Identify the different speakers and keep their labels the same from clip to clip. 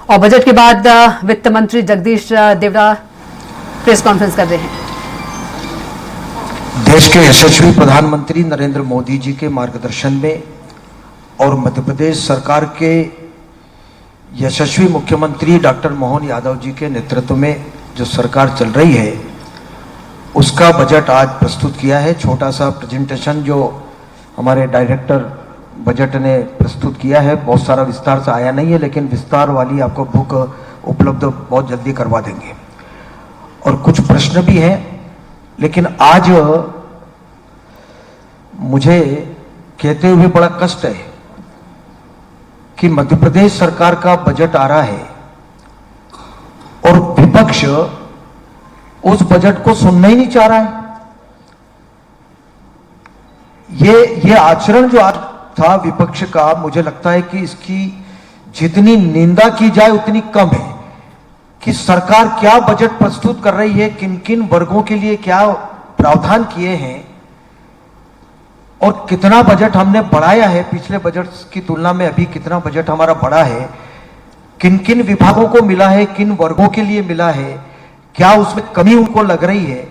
Speaker 1: और बजट के बाद वित्त मंत्री जगदीश देवड़ा प्रेस कॉन्फ्रेंस कर रहे हैं।
Speaker 2: देश के यशस्वी प्रधानमंत्री नरेंद्र मोदी जी के मार्गदर्शन में और मध्य प्रदेश सरकार के यशस्वी मुख्यमंत्री डॉक्टर मोहन यादव जी के नेतृत्व में जो सरकार चल रही है उसका बजट आज प्रस्तुत किया है। छोटा सा प्रेजेंटेशन जो हमारे डायरेक्टर बजट ने प्रस्तुत किया है, बहुत सारा विस्तार से आया नहीं है, लेकिन विस्तार वाली आपको बुक उपलब्ध बहुत जल्दी करवा देंगे। और कुछ प्रश्न भी हैं, लेकिन आज मुझे कहते हुए बड़ा कष्ट है कि मध्य प्रदेश सरकार का बजट आ रहा है और विपक्ष उस बजट को सुनना ही नहीं चाह रहा है। ये आचरण जो आज था विपक्ष का, मुझे लगता है कि इसकी जितनी निंदा की जाए उतनी कम है कि सरकार क्या बजट प्रस्तुत कर रही है, किन किन वर्गों के लिए क्या प्रावधान किए हैं और कितना बजट हमने बढ़ाया है पिछले बजट की तुलना में। अभी कितना बजट हमारा बढ़ा है, किन किन विभागों को मिला है, किन वर्गों के लिए मिला है, क्या उसमें कमी उनको लग रही है,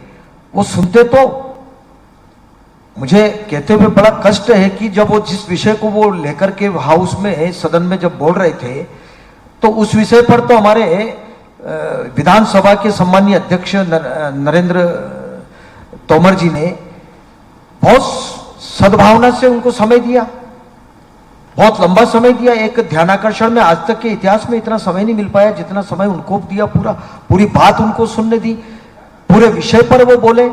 Speaker 2: वो सुनते तो मुझे कहते हुए बड़ा कष्ट है कि जब वो जिस विषय को वो लेकर के हाउस में सदन में जब बोल रहे थे तो उस विषय पर तो हमारे विधानसभा के सम्मानीय अध्यक्ष नरेंद्र तोमर जी ने बहुत सद्भावना से उनको समय दिया, बहुत लंबा समय दिया। एक ध्यानाकर्षण में आज तक के इतिहास में इतना समय नहीं मिल पाया जितना समय उनको दिया, पूरी बात उनको सुनने दी, पूरे विषय पर वो बोले।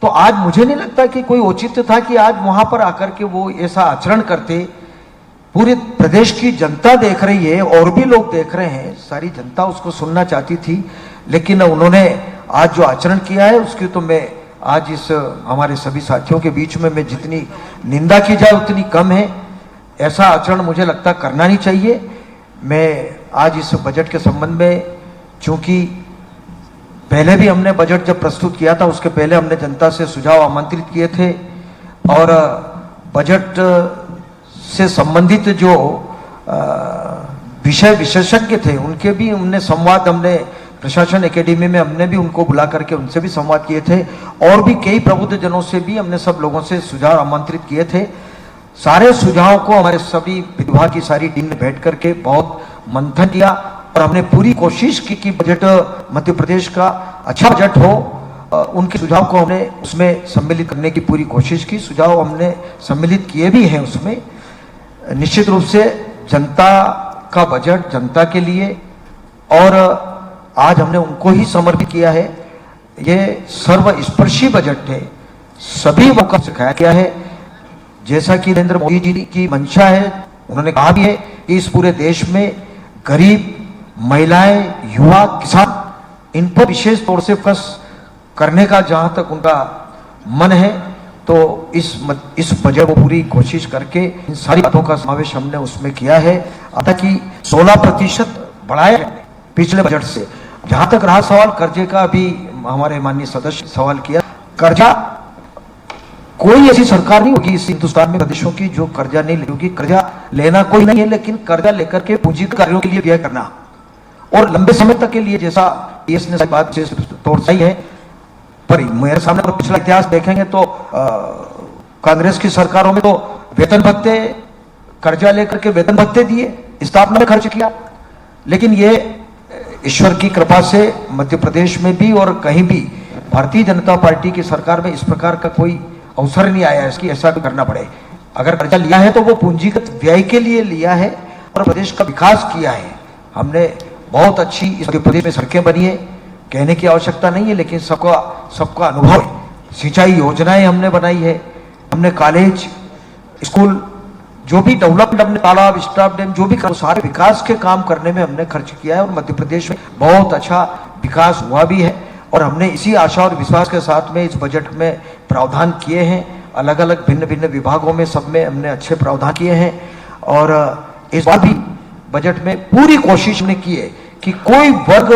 Speaker 2: तो आज मुझे नहीं लगता कि कोई औचित्य था कि आज वहां पर आकर के वो ऐसा आचरण करते। पूरे प्रदेश की जनता देख रही है और भी लोग देख रहे हैं, सारी जनता उसको सुनना चाहती थी, लेकिन उन्होंने आज जो आचरण किया है उसकी तो मैं आज इस हमारे सभी साथियों के बीच में मैं जितनी निंदा की जाए उतनी कम है। ऐसा आचरण मुझे लगता करना नहीं चाहिए। मैं आज इस बजट के संबंध में, चूंकि पहले भी हमने बजट जब प्रस्तुत किया था उसके पहले हमने जनता से सुझाव आमंत्रित किए थे और बजट से संबंधित जो विषय विशेषज्ञ थे उनके भी हमने संवाद, हमने प्रशासन एकेडमी में हमने भी उनको बुला करके उनसे भी संवाद किए थे और भी कई प्रबुद्ध जनों से भी हमने सब लोगों से सुझाव आमंत्रित किए थे। सारे सुझावों को हमारे सभी विभाग की सारी टीम ने बैठ करके बहुत मंथन किया और हमने पूरी कोशिश की कि बजट मध्य प्रदेश का अच्छा बजट हो। उनके सुझाव को हमने उसमें सम्मिलित करने की पूरी कोशिश की, सुझाव हमने सम्मिलित किए भी हैं उसमें। निश्चित रूप से जनता का बजट जनता के लिए और आज हमने उनको ही समर्पित किया है। ये सर्वस्पर्शी बजट है, सभी वर्गों को सिखाया गया है। जैसा कि नरेंद्र मोदी जी की मंशा है, उन्होंने कहा भी है कि इस पूरे देश में गरीब, महिलाएं, युवा, किसान, इन पर विशेष तौर से फोकस करने का जहां तक उनका मन है, तो इस बजट को पूरी कोशिश करके इन सारी बातों का समावेश हमने उसमें किया है। अब तक 16% बढ़ाया है पिछले बजट से। जहां तक रहा सवाल कर्जे का, अभी हमारे माननीय सदस्य सवाल किया, कर्जा कोई ऐसी सरकार नहीं होगी इस हिंदुस्तान में प्रदेशों की जो कर्जा नहीं लेगी। कर्जा लेना कोई नहीं है, लेकिन कर्जा लेकर के पूंजीगत कार्यों के लिए व्यय करना और लंबे समय तक के लिए, जैसा टीएस ने बात विशेष तौर से है। पर मेरे सामने अगर पिछला इतिहास देखेंगे तो कांग्रेस की सरकारों में तो वेतन भत्ते, कर्जा लेकर के वेतन भत्ते दिए, स्थापना में खर्च किया। लेकिन ये ईश्वर की कृपा से मध्य प्रदेश में भी और कहीं भी भारतीय जनता पार्टी की सरकार में इस प्रकार का कोई अवसर नहीं आया इसकी ऐसा भी करना पड़े। अगर कर्जा लिया है तो वो पूंजीगत व्यय के लिए लिया है और प्रदेश का विकास किया है। हमने बहुत अच्छी इस मध्य प्रदेश में सड़कें बनी है, कहने की आवश्यकता नहीं है, लेकिन सबका अनुभव है। सिंचाई योजनाएं हमने बनाई है, हमने कॉलेज, स्कूल, जो भी डेवलपमेंट, हमने तालाब, स्टाफ डैम, जो भी सारे विकास के काम करने में हमने खर्च किया है और मध्य प्रदेश में बहुत अच्छा विकास हुआ भी है। और हमने इसी आशा और विश्वास के साथ में इस बजट में प्रावधान किए हैं, अलग अलग भिन्न भिन्न विभागों में सब में हमने अच्छे प्रावधान किए हैं। और इस बार भी बजट में पूरी कोशिश हमने की है कि कोई वर्ग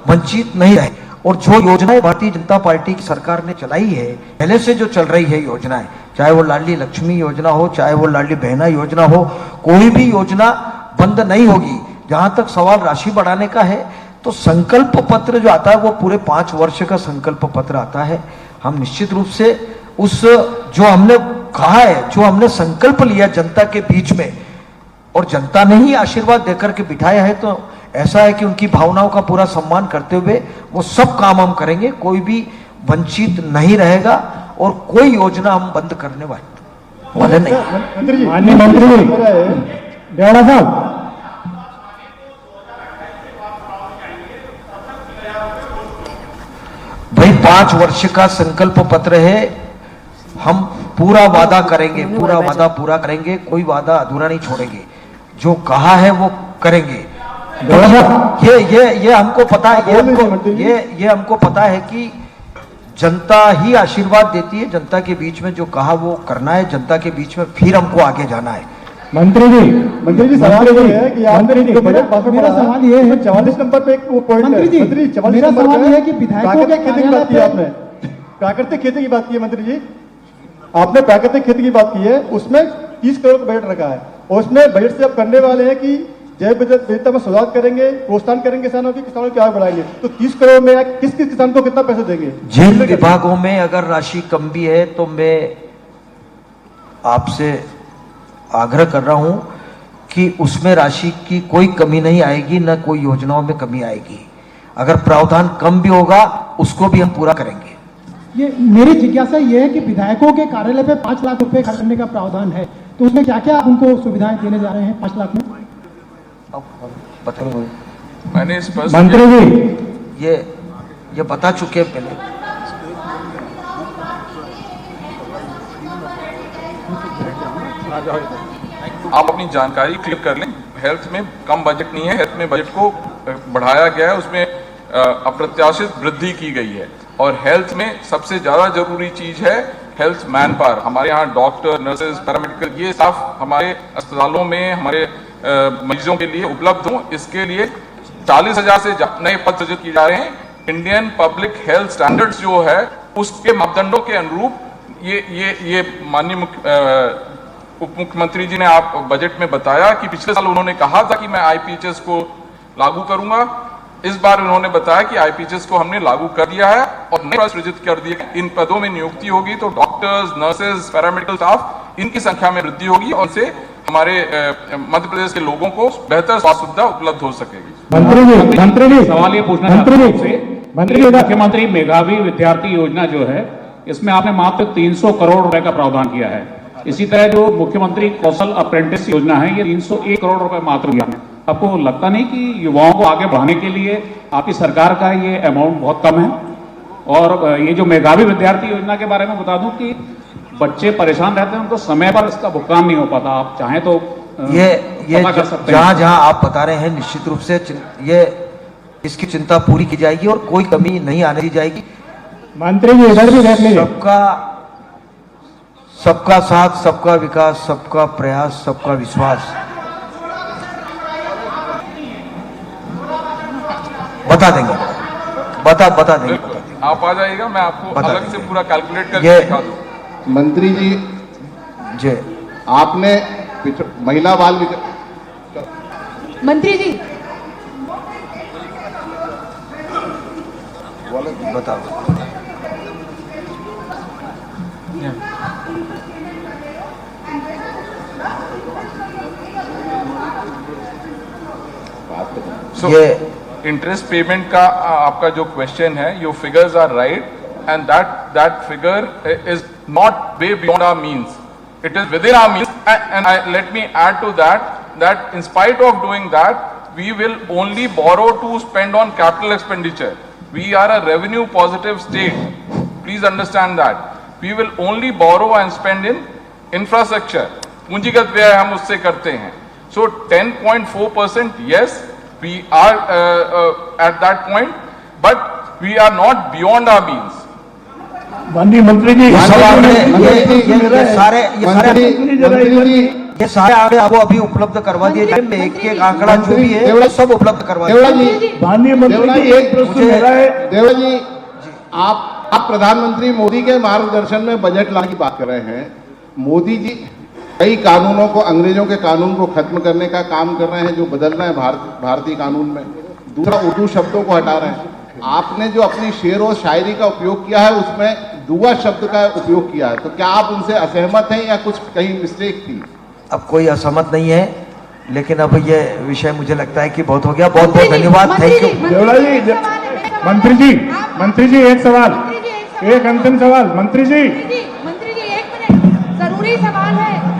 Speaker 2: वंचित नहीं रहे। और जो योजनाएं भारतीय जनता पार्टी की सरकार ने चलाई है, पहले से जो चल रही है योजनाएं, चाहे वो लाडली लक्ष्मी योजना हो, चाहे वो लाडली बहना योजना हो, कोई भी योजना बंद नहीं होगी। जहां तक सवाल राशि बढ़ाने का है, तो संकल्प पत्र जो आता है वो पूरे 5 वर्ष का संकल्प पत्र आता है। हम निश्चित रूप से उस जो हमने कहा है, जो हमने संकल्प लिया जनता के बीच में, और जनता ने ही आशीर्वाद देकर के बिठाया है, तो ऐसा है कि उनकी भावनाओं का पूरा सम्मान करते हुए वो सब काम हम करेंगे, कोई भी वंचित नहीं रहेगा और कोई योजना हम बंद करने वाले नहीं।
Speaker 3: मंत्री जी,
Speaker 4: माननीय मंत्री जी, देवड़ा साहब,
Speaker 2: भाई 5 वर्ष का संकल्प पत्र है, हम पूरा वादा करेंगे, पूरा वादा पूरा करेंगे, कोई वादा अधूरा नहीं छोड़ेंगे, जो कहा है वो करेंगे।
Speaker 4: देवड़ा साहब,
Speaker 2: ये हमको पता है,
Speaker 3: मंत्री जी।
Speaker 2: ये हमको पता है कि जनता ही आशीर्वाद देती है, जनता के बीच में जो कहा वो करना है, जनता के बीच में फिर हमको आगे जाना है।
Speaker 4: मंत्री जी,
Speaker 3: सवाल ये है कि आपने
Speaker 4: मंत्री जी,
Speaker 3: जो बजट पास में
Speaker 4: मेरा
Speaker 3: पढ़ा,
Speaker 4: सवाल ये है,
Speaker 3: 44 नंबर पे एक वो पॉइंट है।
Speaker 4: मंत्री जी,
Speaker 3: 44
Speaker 4: मेरा
Speaker 3: नंबर
Speaker 4: सवाल
Speaker 3: पे
Speaker 4: ये है कि विधायकों के
Speaker 3: प्राकृतिक खेती की बात की
Speaker 4: कार्यालय
Speaker 3: आपने, प्राकृतिक खेती की बात की है मंत्री जी, आपने प्राकृतिक खेती की बात की है, उसमें 30 करोड़ का बजट रखा है, और उसमें बजट से आप करने वाले हैं कि जैव विविधता में सुधार करेंगे, प्रोत्साहन करेंगे किसानों की आय बढ़ाएंगे, तो 30 करोड़ में किस किस किसान को कितना पैसे देंगे?
Speaker 2: जिन विभागों में अगर राशि कम भी है, तो मैं आपसे आग्रह कर रहा हूं कि उसमें राशि की कोई कमी नहीं आएगी, न कोई योजनाओं में कमी आएगी। अगर प्रावधान कम भी होगा उसको भी हम पूरा करेंगे।
Speaker 4: ये मेरी जिज्ञासा ये है कि विधायकों के कार्यालय पे 5 लाख रुपए खर्च करने का प्रावधान है, तो उसमें क्या क्या आप उनको सुविधाएं देने जा रहे हैं 5 लाख में?
Speaker 2: बताइए।
Speaker 5: मैंने स्पष्ट
Speaker 4: मंत्री जी,
Speaker 2: ये बता चुके हैं पहले।
Speaker 5: आप अपनी जानकारी क्लियर कर लें। हेल्थ में कम बजट नहीं है, हेल्थ में बजट को बढ़ाया गया है, उसमें अप्रत्याशित वृद्धि की गई है। और हेल्थ में सबसे ज्यादा जरूरी चीज है हेल्थ मैन पावर। हमारे यहाँ डॉक्टर, नर्सेज, पैरामेडिकल, ये स्टाफ हमारे अस्पतालों में हमारे मरीजों के लिए उपलब्ध हो, इसके लिए 40,000 से नए पद सृजित किए जा रहे हैं। इंडियन पब्लिक हेल्थ स्टैंडर्ड्स जो है उसके मापदंडों के अनुरूप ये माननीय उप मुख्यमंत्री जी ने आप बजट में बताया कि पिछले साल उन्होंने कहा था कि मैं आईपीएचएस को लागू करूंगा। इस बार उन्होंने बताया कि आईपीएचएस को हमने लागू कर दिया है और नए पद सृजित कर दिए। इन पदों में नियुक्ति होगी तो डॉक्टर्स, नर्सेज, पैरामेडिकल स्टाफ, इनकी संख्या में वृद्धि होगी और इससे हमारे मध्य प्रदेश के लोगों को बेहतर स्वास्थ्य सुविधा उपलब्ध हो सकेगी।
Speaker 4: मंत्री जी,
Speaker 6: सवाल ये पूछना
Speaker 4: मंत्री
Speaker 6: चाहता हूं
Speaker 4: जी,
Speaker 6: आपसे,
Speaker 4: मंत्री जी,
Speaker 6: मुख्यमंत्री मेधावी विद्यार्थी योजना जो है, इसमें आपने मात्र 300 करोड़ रुपए का प्रावधान किया है। इसी तरह जो मुख्यमंत्री कौशल अप्रेंटिस योजना है, ये 301 करोड़ रुपए मात्र दिया है। आपको लगता नहीं कि युवाओं को आगे बढ़ाने के लिए आपकी सरकार का ये अमाउंट बहुत कम है? और ये जो मेधावी विद्यार्थी योजना के बारे में बता दूं कि बच्चे परेशान रहते हैं, उनको समय पर इसका भुगतान नहीं हो पाता। आप चाहें तो
Speaker 2: ये
Speaker 6: पता कर सकते हैं।
Speaker 2: जहां जहां आप बता रहे हैं, निश्चित रूप से ये इसकी चिंता पूरी की जाएगी और कोई कमी नहीं आने दी जाएगी।
Speaker 4: मंत्री जी इधर भी देख लीजिए।
Speaker 2: सबका साथ, सबका विकास, सबका प्रयास, सबका विश्वास। बता देंगे, बता देंगे।
Speaker 5: आप आ जाइएगा, मैं आपको
Speaker 2: बता
Speaker 5: अलग से
Speaker 2: देंगे।
Speaker 5: पूरा कैलकुलेट करके दिखा दूं।
Speaker 7: मंत्री जी,
Speaker 2: जी
Speaker 7: आपने महिला बाल विकास
Speaker 8: मंत्री जी,
Speaker 2: बताओ।
Speaker 5: So,
Speaker 2: ये
Speaker 5: इंटरेस्ट पेमेंट का आपका जो क्वेश्चन है, your figures are right and that figure is not way beyond our means, it is within our means. And let me add to that in spite of doing that we will only borrow to spend on capital expenditure. We are a revenue positive state, please understand that. We will only borrow and spend in infrastructure. पूंजीगत व्यय हम उससे करते हैं। So 10.4%, yes, we are at that point, but we are not beyond our means.
Speaker 4: माननीय मंत्री जी,
Speaker 2: ये सब आपने ये सारे आंकड़े आपको अभी उपलब्ध करवा दिए जाएंगे। एक एक आंकड़ा जो भी है वो सब उपलब्ध करवा दिया
Speaker 7: देवड़ा जी,
Speaker 4: माननीय मंत्री जी, एक प्रश्न मेरा है।
Speaker 7: देवड़ा जी, आप प्रधानमंत्री मोदी के मार्गदर्शन में बजट लाने की बात कर रहे हैं। मोदी जी कई कानूनों को, अंग्रेजों के कानून को खत्म करने का काम कर रहे हैं, जो बदल रहे हैं भारतीय कानून में। दूसरा, उर्दू शब्दों को हटा रहे हैं। आपने जो अपनी शेर और शायरी का उपयोग किया है उसमें दुआ शब्द का उपयोग किया है, तो क्या आप उनसे असहमत हैं या कुछ कहीं मिस्टेक थी?
Speaker 2: अब कोई असहमत नहीं है, लेकिन अब ये विषय मुझे लगता है कि बहुत हो गया। बहुत बहुत धन्यवाद, थैंक यू।
Speaker 8: देवड़ा जी, मंत्री जी एक सवाल, एक अंतिम सवाल। मंत्री जी
Speaker 9: एक मिनट, जरूरी सवाल है।